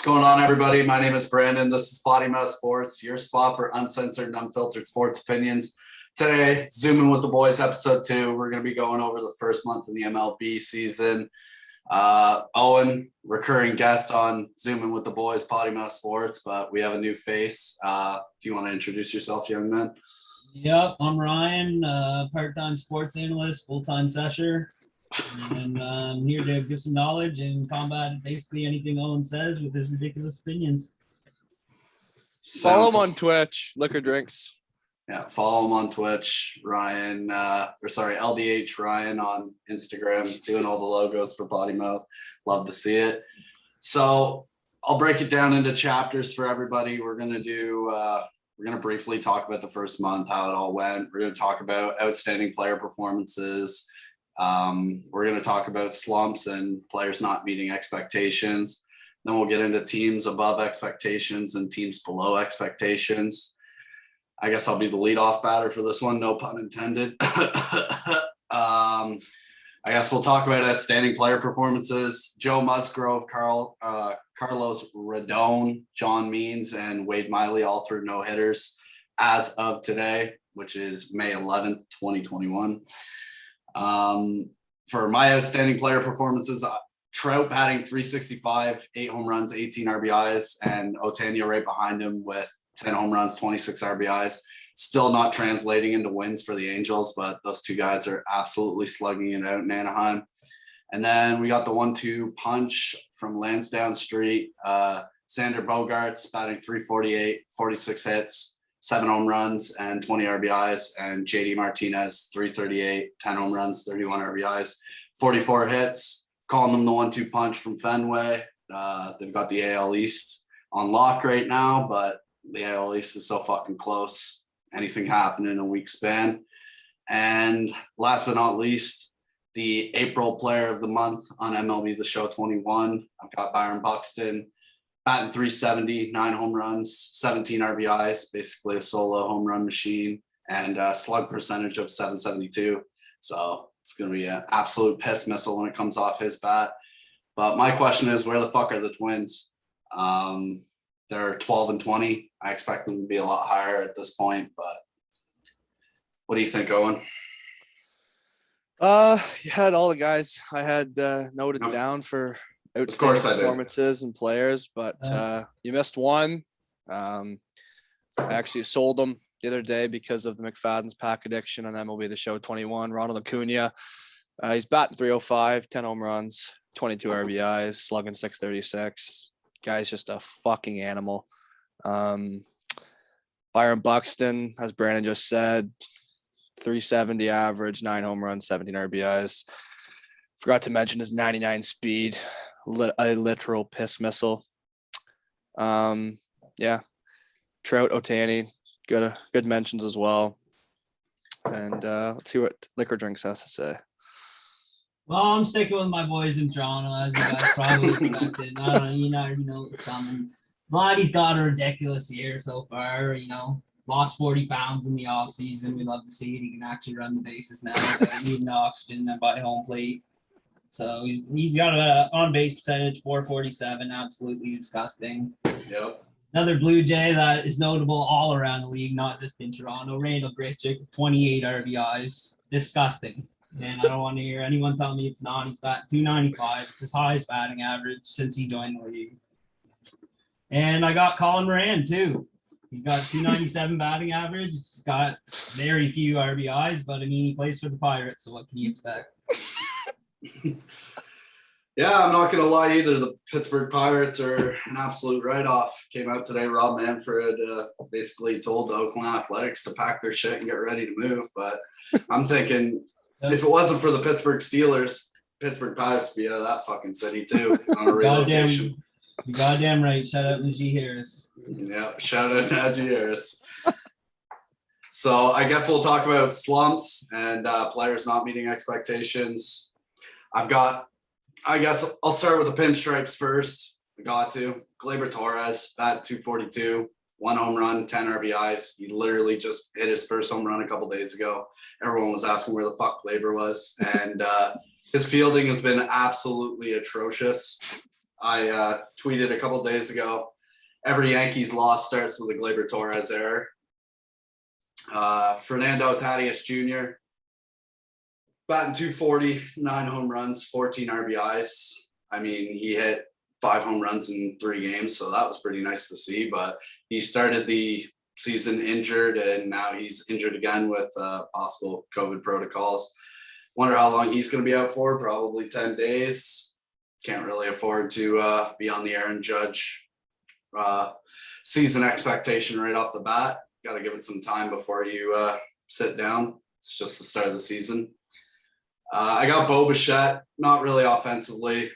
going on, everybody? My name is Brandon. This is Potty Mouth Sports, your spot for uncensored and unfiltered sports opinions. Today, Zoomin with the Boys, episode 2. We're going to be going over the first month of the MLB season. Owen, recurring guest on Zoomin with the Boys, Potty Mouth Sports, but we have a new face. Do you want to introduce yourself, young man? Yep, I'm Ryan, part-time sports analyst, full-time sesher. And I'm here to give some knowledge and combat basically anything Owen says with his ridiculous opinions. Follow him on Twitch, LiquorDrinx. Yeah, follow him on Twitch, Ryan, LDH Ryan on Instagram, doing all the logos for Potty Mouth. Love to see it. So I'll break it down into chapters for everybody. We're going to briefly talk about the first month, how it all went. We're going to talk about outstanding player performances. We're going to talk about slumps and players not meeting expectations. Then we'll get into teams above expectations and teams below expectations. I guess I'll be the leadoff batter for this one, no pun intended. I guess we'll talk about outstanding player performances. Joe Musgrove, Carlos Rodon, John Means, and Wade Miley all threw no hitters as of today, which is May 11th, 2021. For my outstanding player performances, Trout batting 365, 8 home runs, 18 RBIs, and Ohtani right behind him with 10 home runs, 26 RBIs. Still not translating into wins for the Angels, but those two guys are absolutely slugging it out in Anaheim. And then we got the 1-2 punch from Lansdowne Street. Sander Bogarts batting 348, 46 hits, 7 home runs, and 20 RBIs. And JD Martinez, 338, 10 home runs, 31 RBIs, 44 hits. Calling them the 1-2 punch from Fenway. They've got the AL East on lock right now, but the AL East is so fucking close. Anything happen in a week span. And last but not least, the April player of the month on MLB The Show 21. I've got Byron Buxton batting 370, 9 home runs, 17 RBIs, basically a solo home run machine, and a slug percentage of 772. So it's going to be an absolute piss missile when it comes off his bat. But my question is, where the fuck are the Twins? They're 12-20. I expect them to be a lot higher at this point, but what do you think, Owen? You had all the guys I had noted down for outstanding performances and players, but you missed one. I actually sold them the other day because of the McFadden's pack addiction on MLB The Show 21. Ronald Acuna, he's batting 305, 10 home runs, 22 RBIs, slugging 636. Guy's just a fucking animal. Byron Buxton, as Brandon just said, 370 average, 9 home runs, 17 RBIs. Forgot to mention his 99 speed, a literal piss missile. Trout, Ohtani, good mentions as well. And let's see what LiquorDrinx has to say. Well, I'm sticking with my boys in Toronto, as you guys probably expected. I don't know, you know what's coming. Vladdy's got a ridiculous year so far, lost 40 pounds in the offseason. We love to see it. He can actually run the bases now, needing oxygen by home plate. So he's got an on-base percentage, 447, absolutely disgusting. Yep. Another Blue Jay that is notable all around the league, not just in Toronto, Randall Grichuk, 28 RBIs, disgusting. And I don't want to hear anyone tell me it's not. He's batting 295. It's his highest batting average since he joined the league. And I got Colin Moran, too. He's got 297 batting average. He's got very few RBIs, but, he plays for the Pirates, so what can you expect? Yeah, I'm not going to lie either. The Pittsburgh Pirates are an absolute write-off. Came out today, Rob Manfred basically told the Oakland Athletics to pack their shit and get ready to move. But I'm thinking – if it wasn't for the Pittsburgh Steelers, Pittsburgh Pirates would be out of that fucking city too on a relocation. You're goddamn right. Shout out Najee Harris. Yeah, shout out Najee Harris. So I guess we'll talk about slumps and players not meeting expectations. I guess I'll start with the pinstripes first. I got to. Gleyber Torres, bat 242. 1 home run, 10 RBIs. He literally just hit his first home run a couple days ago. Everyone was asking where the fuck Gleyber was. And his fielding has been absolutely atrocious. I tweeted a couple days ago, every Yankees loss starts with a Gleyber Torres error. Fernando Tatis Jr., batting 240, 9 home runs, 14 RBIs. I mean, he hit 5 home runs in 3 games, so that was pretty nice to see. But he started the season injured, and now he's injured again with possible COVID protocols. Wonder how long he's going to be out for. Probably 10 days. Can't really afford to be on the Aaron Judge season expectation right off the bat. Got to give it some time before you sit down. It's just the start of the season. I got Bo Bichette, not really offensively.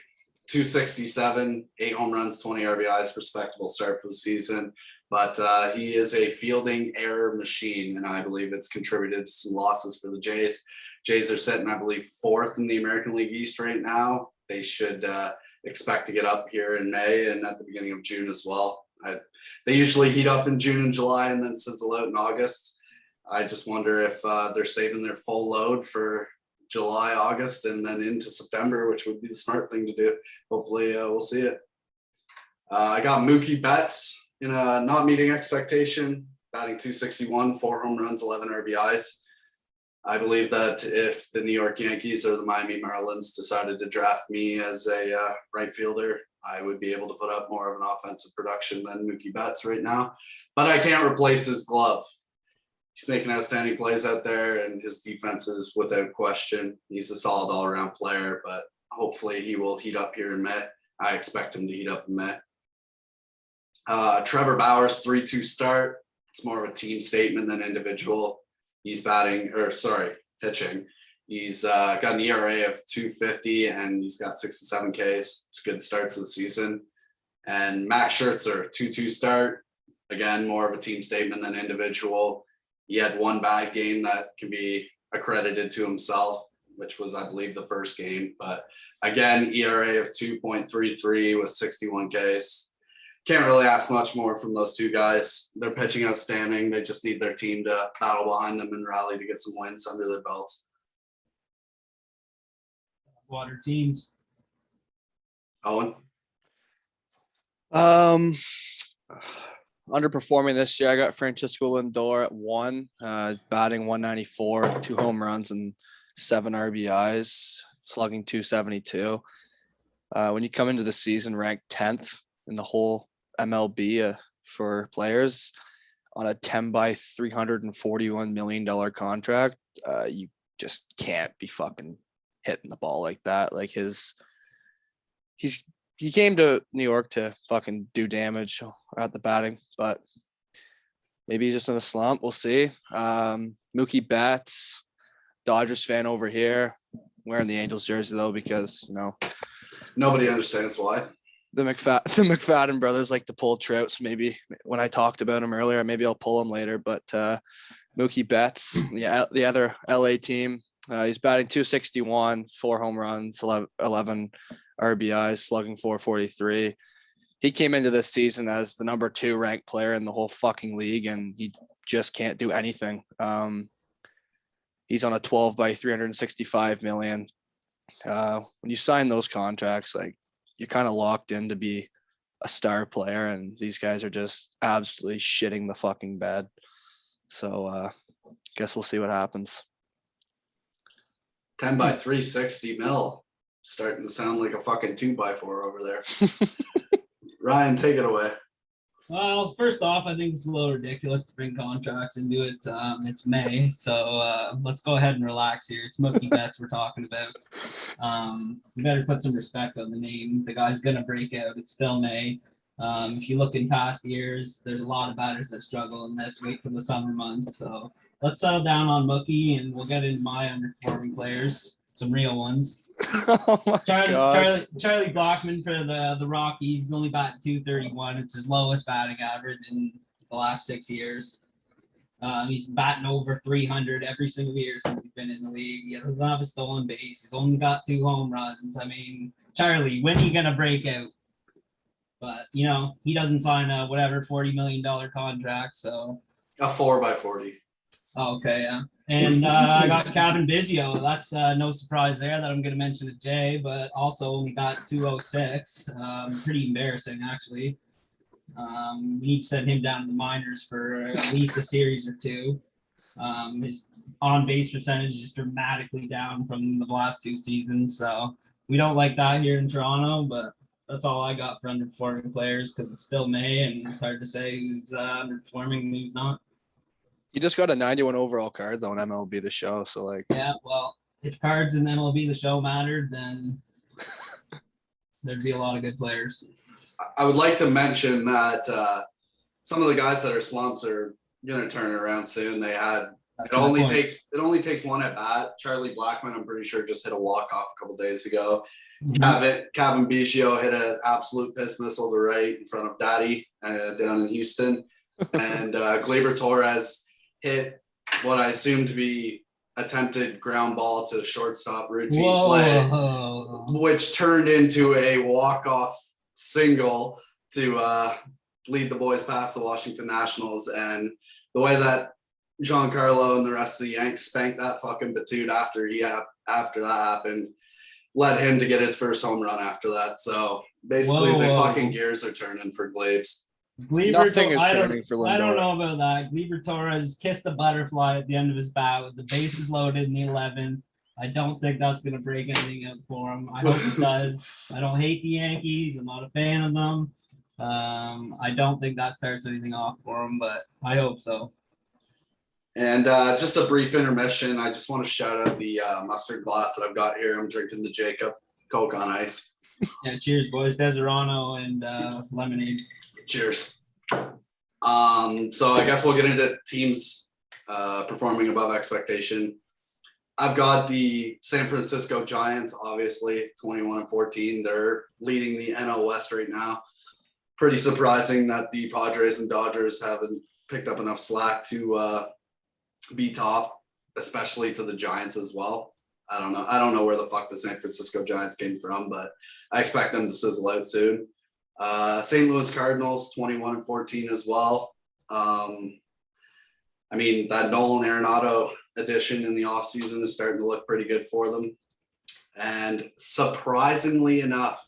267, 8 home runs, 20 RBIs, respectable start for the season. But he is a fielding error machine, and I believe it's contributed to some losses for the Jays. Jays are sitting, I believe, 4th in the American League East right now. They should expect to get up here in May and at the beginning of June as well. They usually heat up in June and July and then sizzle out in August. I just wonder if they're saving their full load for July, August, and then into September, which would be the smart thing to do. Hopefully we'll see it. I got Mookie Betts in a not meeting expectation, batting 261, 4 home runs, 11 RBIs. I believe that if the New York Yankees or the Miami Marlins decided to draft me as a right fielder, I would be able to put up more of an offensive production than Mookie Betts right now. But I can't replace his glove. He's making outstanding plays out there, and his defense is without question. He's a solid all-around player, but hopefully he will heat up here in May. I expect him to heat up in May. Trevor Bauer's 3-2 start. It's more of a team statement than individual. He's pitching. He's got an ERA of 2.50 and he's got 67 Ks. It's a good start to the season. And Max Scherzer, 2-2 start. Again, more of a team statement than individual. He had one bad game that can be accredited to himself, which was, I believe, the first game. But again, ERA of 2.33 with 61 Ks. Can't really ask much more from those two guys. They're pitching outstanding. They just need their team to battle behind them and rally to get some wins under their belts. Water teams. Owen? Underperforming this year, I got Francisco Lindor at 1, batting 194, 2 home runs and 7 RBIs, slugging 272. When you come into the season ranked 10th in the whole MLB for players on a 10 by $341 million contract, you just can't be fucking hitting the ball like that. Like he came to New York to fucking do damage at the batting, but maybe he's just in a slump. We'll see. Mookie Betts, Dodgers fan over here, wearing the Angels jersey though, because Nobody understands why. The McFadden brothers like to pull Trouts. Maybe when I talked about him earlier, maybe I'll pull him later. But Mookie Betts, the other LA team, he's batting 261, 4 home runs, 11 RBIs, slugging 443. He came into this season as the number 2 ranked player in the whole fucking league, and he just can't do anything. He's on a 12 by $365 million. When you sign those contracts, like, you're kind of locked in to be a star player, and these guys are just absolutely shitting the fucking bed. So guess we'll see what happens. 10 by 360 mil. Starting to sound like a fucking 2x4 over there. Ryan, take it away. Well, first off, I think it's a little ridiculous to bring contracts into it. It's May, so let's go ahead and relax here. It's Mookie Betts we're talking about. You better put some respect on the name. The guy's gonna break out. It's still May. If you look in past years, there's a lot of batters that struggle in this. Wait till the summer months. So let's settle down on Mookie, and we'll get into my underperforming players, some real ones. Oh my God. Charlie Blackmon for the Rockies. He's only batting 231. It's his lowest batting average in the last 6 years. He's batting over 300 every single year since he's been in the league. He doesn't have a stolen base. He's only got 2 home runs. I mean, Charlie, when are you gonna break out? But he doesn't sign a $40 million contract. So a 4x40. Oh, okay, yeah. And I got Kevin Biggio. That's no surprise there that I'm going to mention to Jay, but also only got 206. Pretty embarrassing, actually. We need to send him down to the minors for at least a series or two. His on-base percentage is dramatically down from the last 2 seasons, so we don't like that here in Toronto, but that's all I got for underperforming players because it's still May and it's hard to say who's underperforming and who's not. You just got a 91 overall card though in MLB The Show, so like. Yeah, well, if cards in MLB The Show mattered, then there'd be a lot of good players. I would like to mention that some of the guys that are slumps are going to turn around soon. It only takes one at bat. Charlie Blackmon, I'm pretty sure, just hit a walk-off a couple days ago. Mm-hmm. Kevin Biggio hit an absolute piss missile to right in front of Daddy down in Houston. And Gleyber Torres hit what I assume to be attempted ground ball to shortstop routine play, which turned into a walk-off single to lead the boys past the Washington Nationals. And the way that Giancarlo and the rest of the Yanks spanked that fucking Batoot after that happened led him to get his first home run after that. So basically the fucking gears are turning for Glebes. Nothing is turning for Lindor. I don't know about that. Gleyber Torres kissed a butterfly at the end of his bat with the bases loaded in the 11th. I don't think that's going to break anything up for him. I hope it does. I don't hate the Yankees. I'm not a fan of them. I don't think that starts anything off for him, but I hope so. And just a brief intermission. I just want to shout out the mustard glass that I've got here. I'm drinking the Jacob Coke on ice. Yeah, cheers, boys. Deserano and lemonade. Cheers. So I guess we'll get into teams performing above expectation. I've got the San Francisco Giants, obviously 21-14. They're leading the NL West right now. Pretty surprising that the Padres and Dodgers haven't picked up enough slack to be top, especially to the Giants as well. I don't know where the fuck the San Francisco Giants came from, but I expect them to sizzle out soon. St. Louis Cardinals 21-14 as well. I mean, that Nolan Arenado addition in the offseason is starting to look pretty good for them. And surprisingly enough,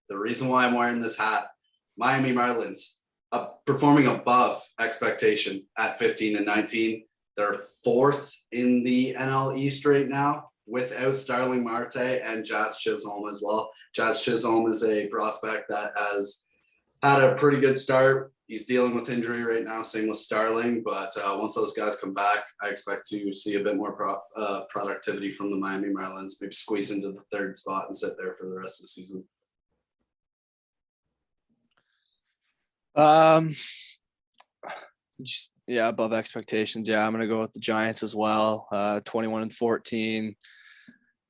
the reason why I'm wearing this hat, Miami Marlins performing above expectation at 15-19. They're 4th in the NL East right now without Starling Marte and Jazz Chisholm as well. Jazz Chisholm is a prospect that has had a pretty good start. He's dealing with injury right now, same with Starling. But once those guys come back, I expect to see a bit more productivity from the Miami Marlins, maybe squeeze into the 3rd spot and sit there for the rest of the season. Above expectations. Yeah, I'm gonna go with the Giants as well. 21-14.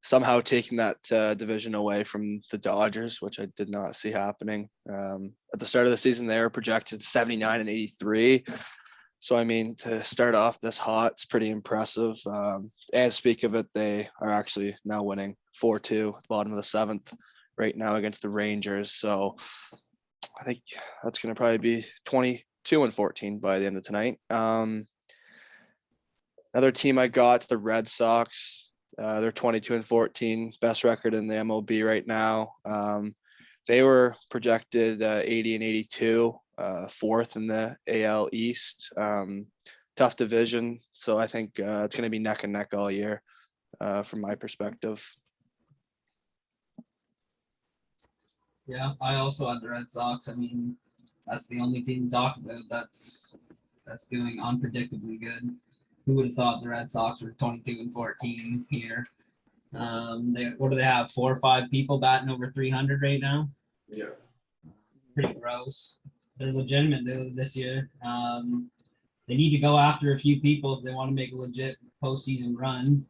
Somehow taking that division away from the Dodgers, which I did not see happening. At the start of the season, they were projected 79-83. So I mean, to start off this hot, it's pretty impressive. And speak of it, they are actually now winning 4-2 at the bottom of the 7th right now against the Rangers. So I think that's going to probably be 22-14 by the end of tonight. Another team I got, the Red Sox. They're 22-14, best record in the MLB right now. They were projected 80-82, 4th in the AL East. Tough division, so I think it's going to be neck and neck all year from my perspective. Yeah, I also had the Red Sox. I mean, that's the only team to talk about that's doing unpredictably good. Who would have thought the Red Sox were 22-14 here? What do they have? 4 or 5 people batting over 300 right now? Yeah. Pretty gross. They're legitimate this year. They need to go after a few people if they want to make a legit postseason run.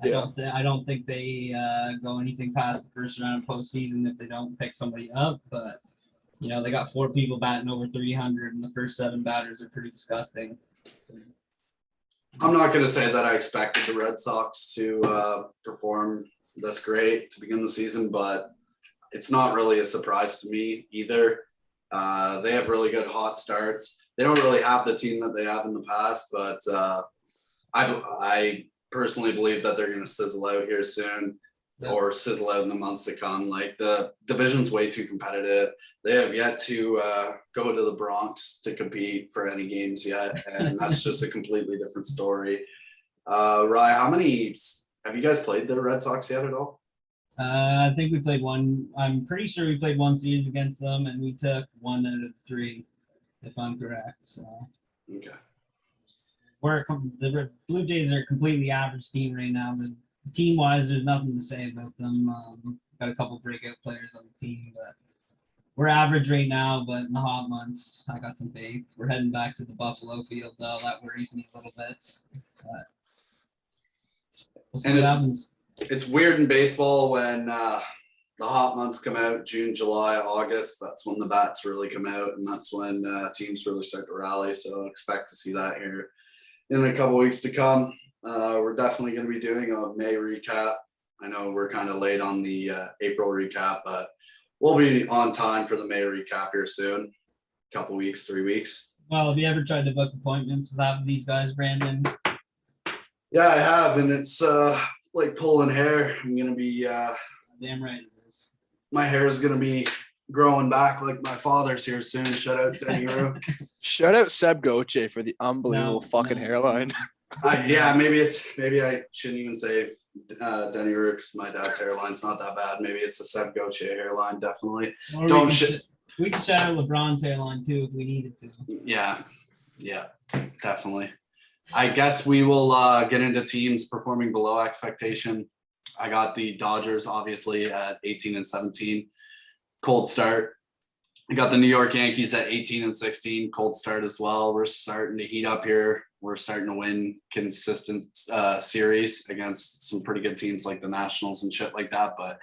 I don't think they go anything past the first round of postseason if they don't pick somebody up. But they got 4 people batting over 300, and the first 7 batters are pretty disgusting. I'm not going to say that I expected the Red Sox to perform this great to begin the season, but it's not really a surprise to me either. They have really good hot starts. They don't really have the team that they have in the past, but I personally believe that they're going to sizzle out here soon. Or sizzle out in the months to come. Like the division's way too competitive. They have yet to go to the Bronx to compete for any games yet, and that's just a completely different story. Ryan, how many have you guys played the Red Sox yet at all? I think we played one. I'm pretty sure we played one series against them, and we took 1 out of 3, if I'm correct. So Okay. The Blue Jays are a completely average team right now. But team-wise, there's nothing to say about them. Got a couple breakout players on the team, but we're average right now. But in the hot months, I got some faith. We're heading back to the Buffalo field, though. That worries me a little bit. But we'll see what happens. It's weird in baseball when the hot months come out, June, July, August. That's when the bats really come out, and that's when teams really start to rally. So expect to see that here in a couple weeks to come. We're definitely going to be doing a May recap. I know we're kind of late on the April recap, but we'll be on time for the May recap here soon. Couple weeks, 3 weeks. Well, have you ever tried to book appointments with half of these guys, Brandon? Yeah, I have, and it's like pulling hair. I'm going to be damn right it is. My hair is going to be growing back like my father's here soon. Shout out Denny Rue. Shout out Seb Goche for the unbelievable fucking hairline. Maybe I shouldn't even say Denny Rue because my dad's hairline's not that bad. Maybe it's a Seb Goche hairline, definitely. We can shout out LeBron's hairline too if we needed to. Yeah, definitely. I guess we will get into teams performing below expectation. I got the Dodgers obviously at 18-17, cold start. I got the New York Yankees at 18-16, cold start as well. We're starting to heat up here. We're starting to win consistent series against some pretty good teams like the Nationals and shit like that, but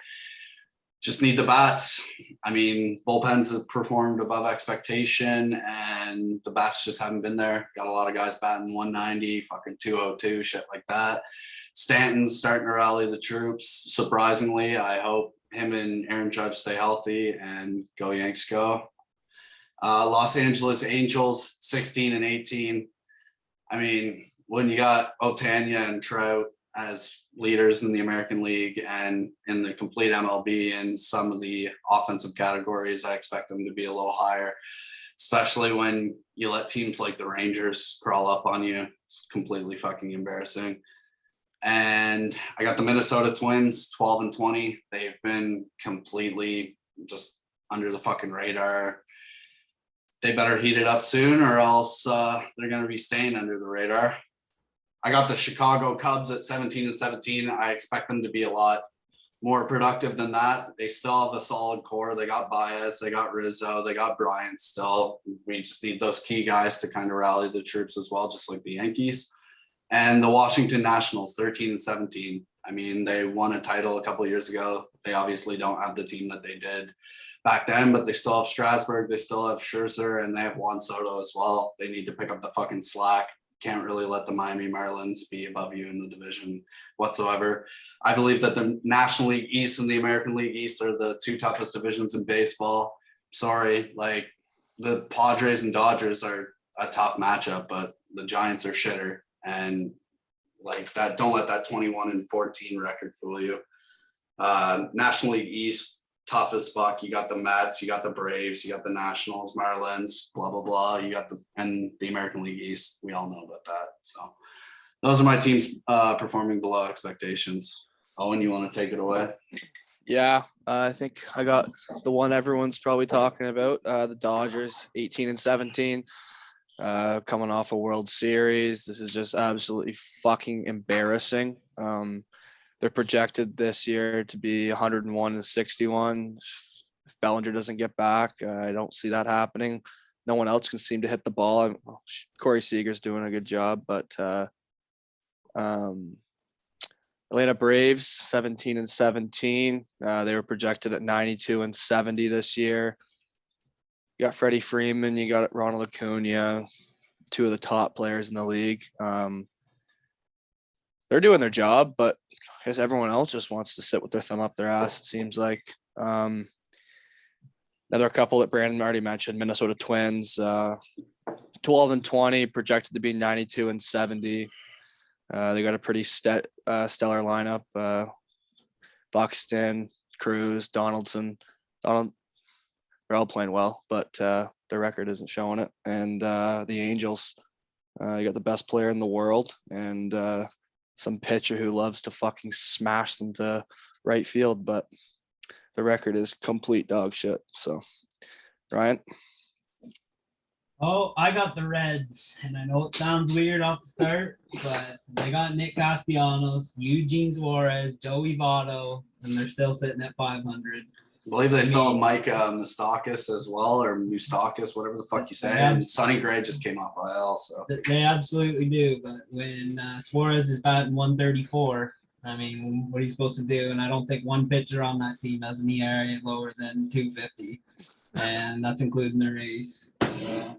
just need the bats. I mean, bullpens have performed above expectation, and the bats just haven't been there. Got a lot of guys batting 190, fucking 202, shit like that. Stanton's starting to rally the troops. Surprisingly, I hope him and Aaron Judge stay healthy and go Yanks go. Los Angeles Angels 16-18. I mean, when you got Otania and Trout as leaders in the American League and in the complete MLB and some of the offensive categories, I expect them to be a little higher, especially when you let teams like the Rangers crawl up on you. It's completely fucking embarrassing. And I got the Minnesota Twins 12-20. They've been completely just under the fucking radar. They better heat it up soon or else they're going to be staying under the radar. I got the Chicago Cubs at 17-17. I expect them to be a lot more productive than that. They still have a solid core. They got Baez, they got Rizzo, they got Bryant still. We just need those key guys to kind of rally the troops as well, just like the Yankees. And the Washington Nationals, 13-17. I mean, they won a title a couple of years ago. They obviously don't have the team that they did back then, but they still have Strasburg, they still have Scherzer, and they have Juan Soto as well. They need to pick up the fucking slack. Can't really let the Miami Marlins be above you in the division whatsoever. I believe that the National League East and the American League East are the two toughest divisions in baseball. Sorry, like the Padres and Dodgers are a tough matchup, but the Giants are shitter. And like that, don't let that 21-14 record fool you. National League East, toughest buck. You got the Mets, you got the Braves, you got the Nationals, Marlins, blah blah blah. You got the American League East. We all know about that. So those are my teams performing below expectations. Owen, you want to take it away? Yeah, I think I got the one everyone's probably talking about. The Dodgers, 18-17. Coming off a World Series. This is just absolutely fucking embarrassing. They're projected this year to be 101-61. If Bellinger doesn't get back, I don't see that happening. No one else can seem to hit the ball. Corey Seager's doing a good job, but Atlanta Braves 17-17. They were projected at 92-70 this year. You got Freddie Freeman, you got Ronald Acuna, two of the top players in the league. They're doing their job, but I guess everyone else just wants to sit with their thumb up their ass, it seems like. Another couple that Brandon already mentioned, Minnesota Twins, 12-20, projected to be 92-70. They got a pretty stellar lineup. Buxton, Cruz, Donaldson. They're all playing well, but their record isn't showing it. And the Angels, you got the best player in the world and some pitcher who loves to fucking smash them to right field, but the record is complete dog shit. So, Ryan? Oh, I got the Reds, and I know it sounds weird off the start, but they got Nick Castellanos, Eugene Suarez, Joey Votto, and they're still sitting at 500. I believe they still have Mike Moustakis as well, or Moustakis, whatever the fuck you say. Yeah. And Sonny Gray just came off IL, so They absolutely do, but when Suarez is batting 134, I mean, what are you supposed to do? And I don't think one pitcher on that team has an ERA lower than 250, and that's including their ace. So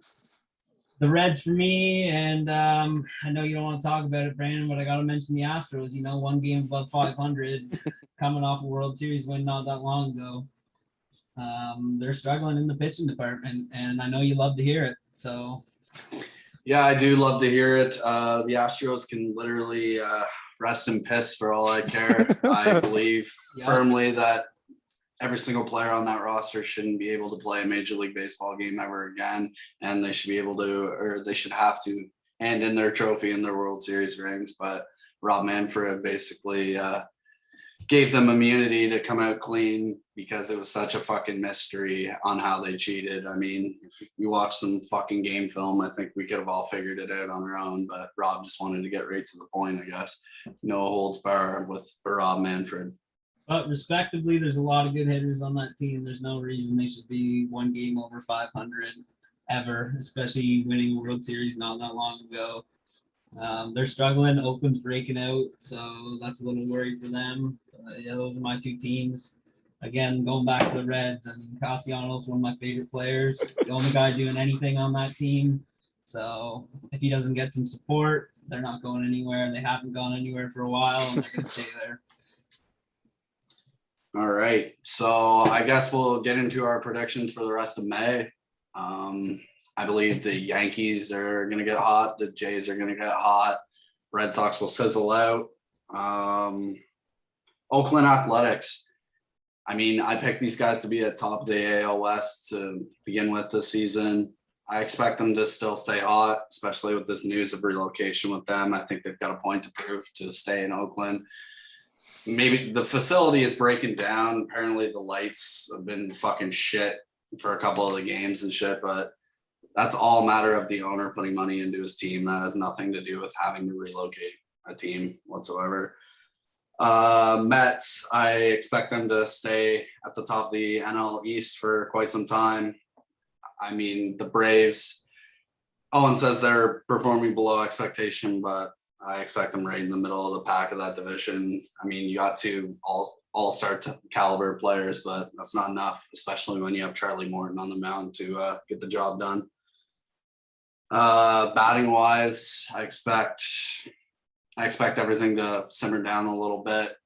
the Reds for me, and I know you don't want to talk about it, Brandon, but I got to mention the Astros. You know, one game above 500, coming off a World Series win not that long ago. They're struggling in the pitching department, and I know you love to hear it. So, yeah, I do love to hear it. The Astros can literally rest in piss for all I care. I believe firmly that every single player on that roster shouldn't be able to play a Major League Baseball game ever again, and they should be able to, or they should have to, hand in their trophy and their World Series rings. But Rob Manfred basically gave them immunity to come out clean because it was such a fucking mystery on how they cheated. I mean, if you watch some fucking game film, I think we could have all figured it out on our own, but Rob just wanted to get right to the point, I guess. No holds barred with Rob Manfred. but respectively, there's a lot of good hitters on that team. There's no reason they should be one game over 500 ever, especially winning a World Series not that long ago. They're struggling. Oakland's breaking out, so that's a little worried for them. Yeah, those are my two teams. Again, going back to the Reds, I mean, Castellanos, one of my favorite players, the only guy doing anything on that team. So if he doesn't get some support, they're not going anywhere. They haven't gone anywhere for a while, and they're going to stay there. All right. So I guess we'll get into our predictions for the rest of May. I believe the Yankees are going to get hot. The Jays are going to get hot. Red Sox will sizzle out. Oakland Athletics. I mean, I picked these guys to be at top of the AL West to begin with this season. I expect them to still stay hot, especially with this news of relocation with them. I think they've got a point to prove to stay in Oakland. Maybe the facility is breaking down. Apparently the lights have been fucking shit for a couple of the games and shit, but that's all a matter of the owner putting money into his team. That has nothing to do with having to relocate a team whatsoever. Mets, I expect them to stay at the top of the NL East for quite some time. I mean, the Braves, Owen says they're performing below expectation, but I expect them right in the middle of the pack of that division. I mean, you got two all-star caliber players, but that's not enough, especially when you have Charlie Morton on the mound to get the job done. Batting wise, I expect everything to simmer down a little bit.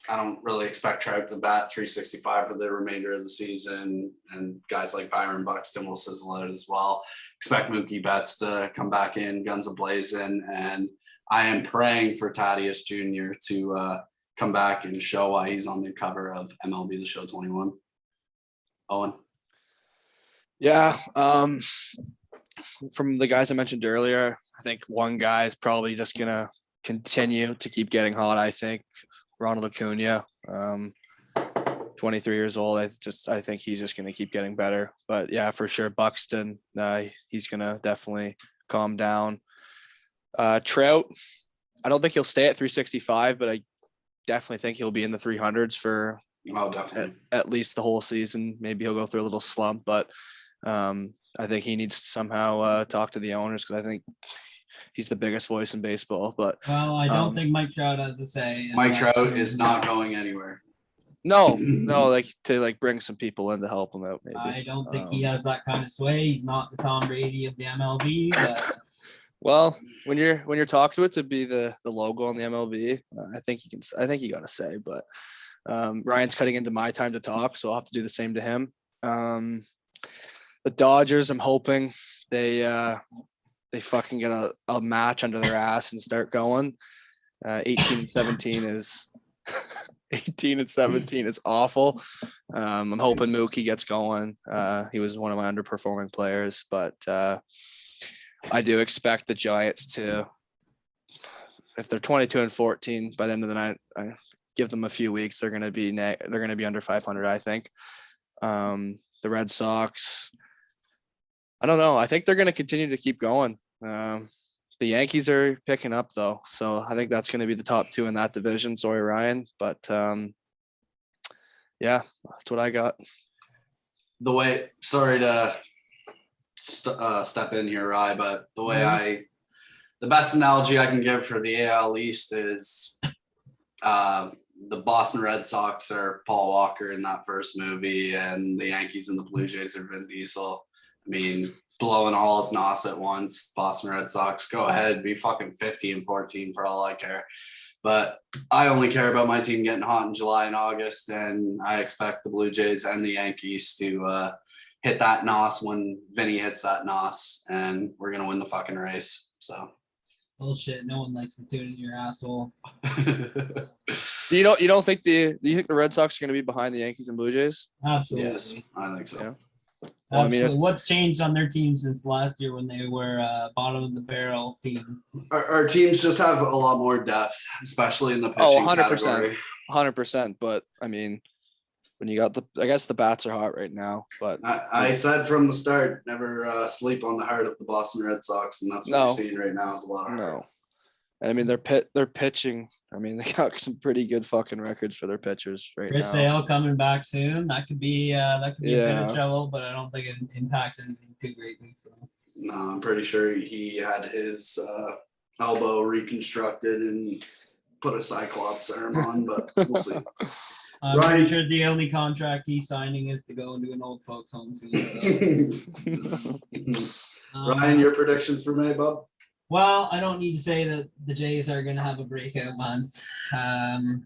I don't really expect Trout to bat 365 for the remainder of the season, and guys like Byron Buxton will sizzle out as well. Expect Mookie Betts to come back in, guns a-blazing, and I am praying for Tatis Jr. to come back and show why he's on the cover of MLB The Show 21. Owen? Yeah, from the guys I mentioned earlier, I think one guy is probably just going to continue to keep getting hot. I think Ronald Acuna, 23 years old. I think he's just going to keep getting better. But yeah, for sure, Buxton, he's going to definitely calm down. Trout, I don't think he'll stay at 365, but I definitely think he'll be in the 300s for definitely at least the whole season. Maybe he'll go through a little slump, but I think he needs to somehow talk to the owners because I think he's the biggest voice in baseball. But I don't think Mike Trout has to say. Mike Trout is not going anywhere. No, like to bring some people in to help him out. Maybe I don't think he has that kind of sway. He's not the Tom Brady of the MLB. But well, when you're talked to it to be the logo on the MLB, I think you got to say. But Ryan's cutting into my time to talk, so I'll have to do the same to him. The Dodgers, I'm hoping they fucking get a match under their ass and start going. 18-17 is 18-17 is awful. I'm hoping Mookie gets going. He was one of my underperforming players, but I do expect the Giants to, if they're 22-14 by the end of the night, I give them a few weeks. They're going to be under 500, I think. The Red Sox, I don't know. I think they're going to continue to keep going. The Yankees are picking up though, so I think that's going to be the top two in that division. Sorry, Ryan, but yeah, that's what I got. Sorry to step in here, Rye, but the best analogy I can give for the AL East is the Boston Red Sox are Paul Walker in that first movie, and the Yankees and the Blue Jays are Vin Diesel. I mean, blowing all his nos at once. Boston Red Sox, go ahead, be fucking 50-14 for all I care. But I only care about my team getting hot in July and August, and I expect the Blue Jays and the Yankees to hit that nos when Vinny hits that nos, and we're gonna win the fucking race. So bullshit. No one likes the tune in your asshole. You don't think do you think the Red Sox are going to be behind the Yankees and Blue Jays? Absolutely. Yes, I think so. Yeah. Well, I mean, what's changed on their team since last year when they were bottom of the barrel team? Our teams just have a lot more depth, especially in the pitching 100%. category. 100%. But I mean, when you got I guess the bats are hot right now. But I said from the start, never sleep on the heart of the Boston Red Sox, and that's what we're seeing right now is a lot of heart. No. And I mean, they're pitching. I mean, they got some pretty good fucking records for their pitchers right Chris now. Sale coming back soon. That could be a bit of trouble, but I don't think it impacts anything too greatly. So no, I'm pretty sure he had his elbow reconstructed and put a Cyclops arm on, but we'll see. I'm pretty sure the only contract he's signing is to go into an old folks home soon. So. Ryan, your predictions for May, bub? Well, I don't need to say that the Jays are going to have a breakout month.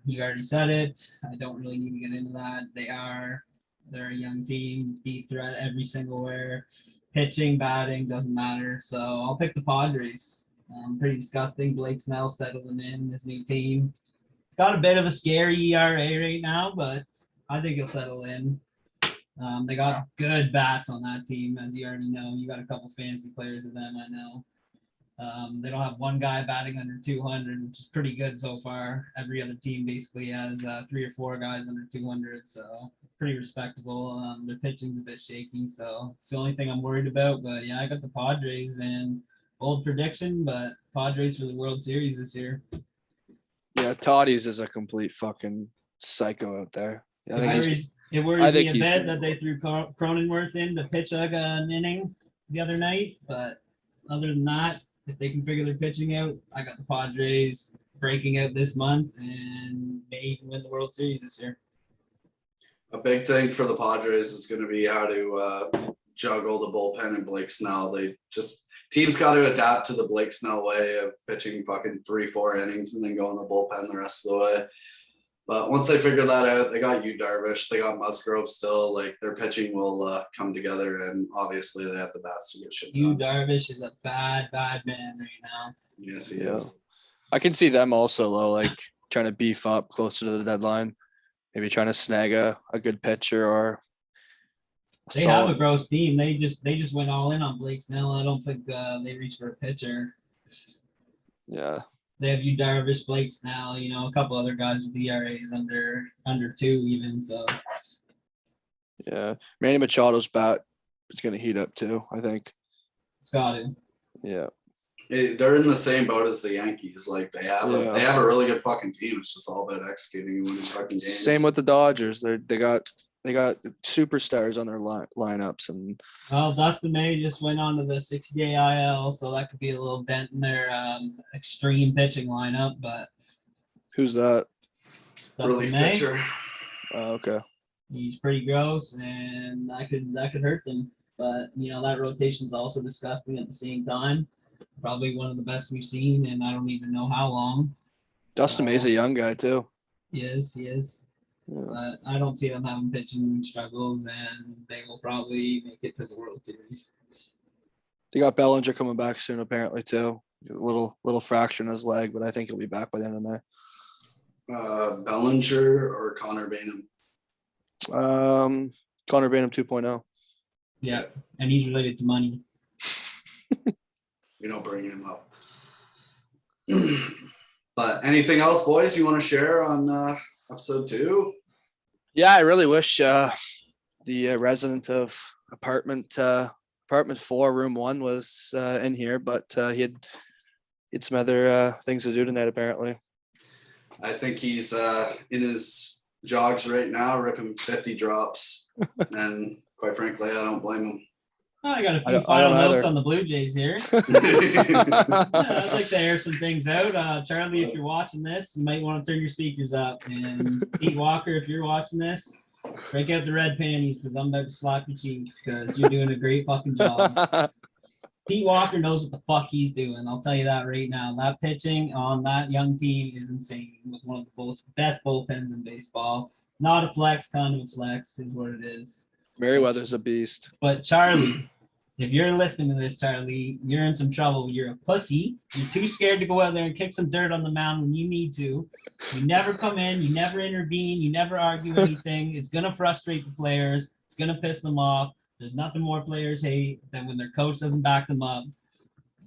You already said it. I don't really need to get into that. They're a young team, deep threat every single where. Pitching, batting, doesn't matter. So I'll pick the Padres. Pretty disgusting. Blake Snell settling in this new team. It's got a bit of a scary ERA right now, but I think he'll settle in. They got good bats on that team, as you already know. You got a couple fantasy players of them, I know. They don't have one guy batting under 200, which is pretty good so far. Every other team basically has 3 or 4 guys under 200, so pretty respectable. Their pitching's a bit shaky, so it's the only thing I'm worried about. But yeah, I got the Padres, and bold prediction, but Padres for the World Series this year. Yeah, Toddy's is a complete fucking psycho out there. It worries me a bit that they threw Cronenworth in to pitch like an inning the other night, but other than that, if they can figure their pitching out, I got the Padres breaking out this month and may even win the World Series this year. A big thing for the Padres is going to be how to juggle the bullpen and Blake Snell. Teams got to adapt to the Blake Snell way of pitching fucking 3-4 innings and then go in the bullpen the rest of the way. But once they figure that out, they got Darvish, they got Musgrove still. Like, their pitching will come together, and obviously they have the bats to get shit done. Darvish is a bad man right now. Yes, he is. I can see them also, though, like trying to beef up closer to the deadline, maybe trying to snag a good pitcher or. They have a gross team. They just went all in on Blake Snell. I don't think they reached for a pitcher. Yeah. They have Darvish, Blake Snell, a couple other guys with ERAs under 2 even. So yeah, Manny Machado's bat is going to heat up too, I think. It's got to. Yeah. They're in the same boat as the Yankees. Like, they have a really good fucking team. It's just all about executing and winning fucking games. Same with the Dodgers. They got superstars on their lineups, and Dustin May just went on to the 60-day IL, so that could be a little dent in their extreme pitching lineup. But who's that? Relief pitcher. Oh, okay. He's pretty gross, and that could hurt them. But that rotation's also disgusting at the same time. Probably one of the best we've seen, and I don't even know how long. Dustin May's a young guy too. He is. Yeah. But I don't see them having pitching struggles, and they will probably make it to the World Series. They got Bellinger coming back soon, apparently, too. A little fracture in his leg, but I think he'll be back by the end of May. Bellinger or Connor Bainham? Connor Bainham 2.0. Yeah, and he's related to money. We don't bring him up. But anything else, boys, you want to share on episode 2? Yeah, I really wish the resident of apartment 4, room 1 was in here, but he had some other things to do tonight, apparently. I think he's in his jogs right now, ripping 50 drops. And quite frankly, I don't blame him. I got a few final notes on the Blue Jays here. I'd like to air some things out. Charlie, if you're watching this, you might want to turn your speakers up. And Pete Walker, if you're watching this, break out the red panties because I'm about to slap your cheeks because you're doing a great fucking job. Pete Walker knows what the fuck he's doing. I'll tell you that right now. That pitching on that young team is insane. With one of the best bullpens in baseball. Not a flex, kind of a flex is what it is. Merriweather's a beast. But Charlie, if you're listening to this, Charlie, you're in some trouble. You're a pussy. You're too scared to go out there and kick some dirt on the mound when you need to. You never come in. You never intervene. You never argue anything. It's going to frustrate the players. It's going to piss them off. There's nothing more players hate than when their coach doesn't back them up.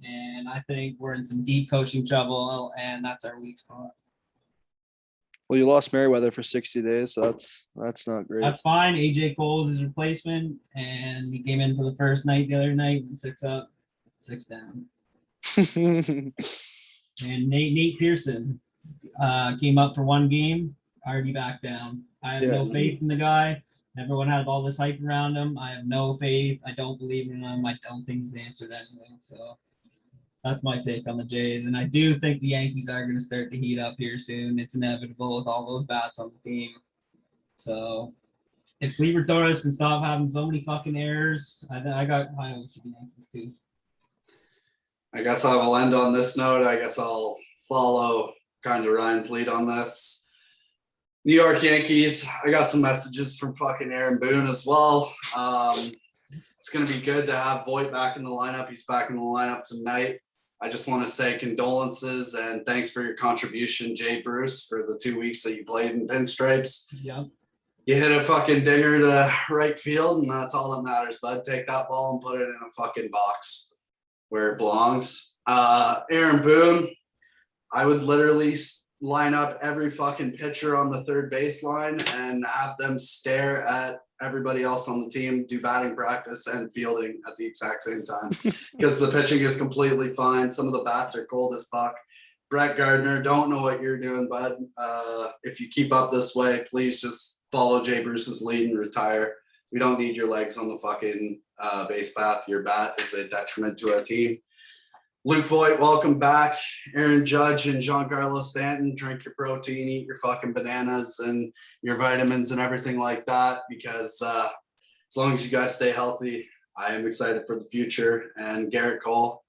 And I think we're in some deep coaching trouble, and that's our weak spot. Well, you lost Merriweather for 60 days, so that's not great. That's fine. AJ Cole is his replacement, and he came in for the first night the other night, went 6 up, 6 down. And Nate Pearson came up for 1 game, already back down. I have no faith in the guy. Everyone had all this hype around him. I have no faith. I don't believe in him. I don't think he's the answer to anything. So that's my take on the Jays. And I do think the Yankees are going to start to heat up here soon. It's inevitable with all those bats on the team. So if Gleyber Torres can stop having so many fucking errors, I got high hopes for the Yankees too. I guess I will end on this note. I guess I'll follow kind of Ryan's lead on this. New York Yankees, I got some messages from fucking Aaron Boone as well. It's going to be good to have Voit back in the lineup. He's back in the lineup tonight. I just want to say condolences and thanks for your contribution, Jay Bruce, for the 2 weeks that you played in pinstripes. Yep. You hit a fucking dinger to right field, and that's all that matters, bud. Take that ball and put it in a fucking box where it belongs. Aaron Boone, I would literally line up every fucking pitcher on the third baseline and have them stare at everybody else on the team, do batting practice and fielding at the exact same time because the pitching is completely fine. Some of the bats are cold as fuck. Brett Gardner, don't know what you're doing, bud. If you keep up this way, please just follow Jay Bruce's lead and retire. We don't need your legs on the fucking base path. Your bat is a detriment to our team. Luke Voigt, welcome back. Aaron Judge and Giancarlo Stanton, drink your protein, eat your fucking bananas and your vitamins and everything like that because as long as you guys stay healthy, I am excited for the future. And Garrett Cole,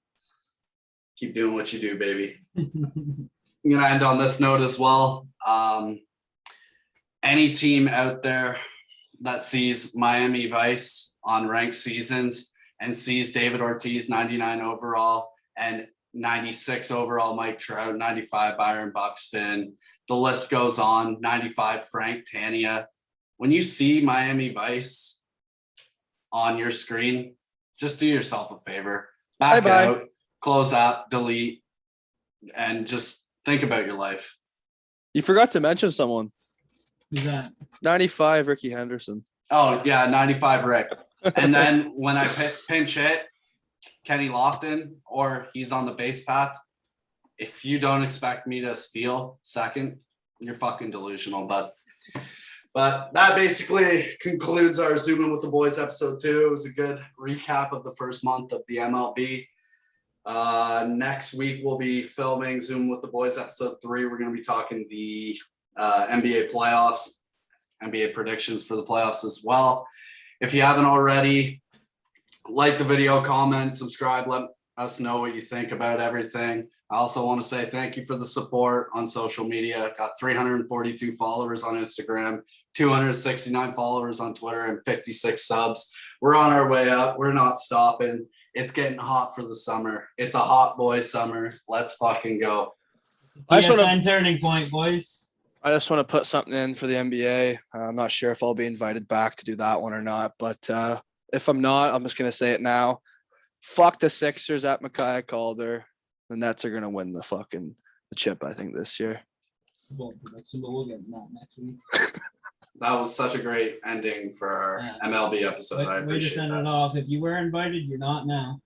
keep doing what you do, baby. I'm going to end on this note as well. Any team out there that sees Miami Vice on ranked seasons and sees David Ortiz, 99 overall, and 96 overall Mike Trout, 95 Byron Buxton. The list goes on. 95 Frank Tania. When you see Miami Vice on your screen, just do yourself a favor. Back out, close out, delete, and just think about your life. You forgot to mention someone. Who's that? 95 Ricky Henderson. Oh, yeah, 95 Rick. And then when I pinch hit, Kenny Lofton, or he's on the base path, if you don't expect me to steal second, you're fucking delusional, But that basically concludes our Zoomin with the Boys episode 2. It was a good recap of the first month of the MLB. Next week, we'll be filming Zoom with the Boys episode 3. We're going to be talking the NBA playoffs, NBA predictions for the playoffs as well. If you haven't already, like the video, comment, subscribe, let us know what you think about everything. I also want to say thank you for the support on social media. Got 342 followers on Instagram, 269 followers on Twitter, and 56 subs. We're on our way up. We're not stopping. It's getting hot for the summer. It's a hot boy summer. Let's fucking go. TSN turning point, boys. I just want to put something in for the NBA. I'm not sure if I'll be invited back to do that one or not, but if I'm not, I'm just going to say it now. Fuck the Sixers at Micaiah Calder. The Nets are going to win the chip, I think, this year. But we'll get that next week. That was such a great ending for our MLB episode. I Way to appreciate send that. it off. If you were invited, you're not now.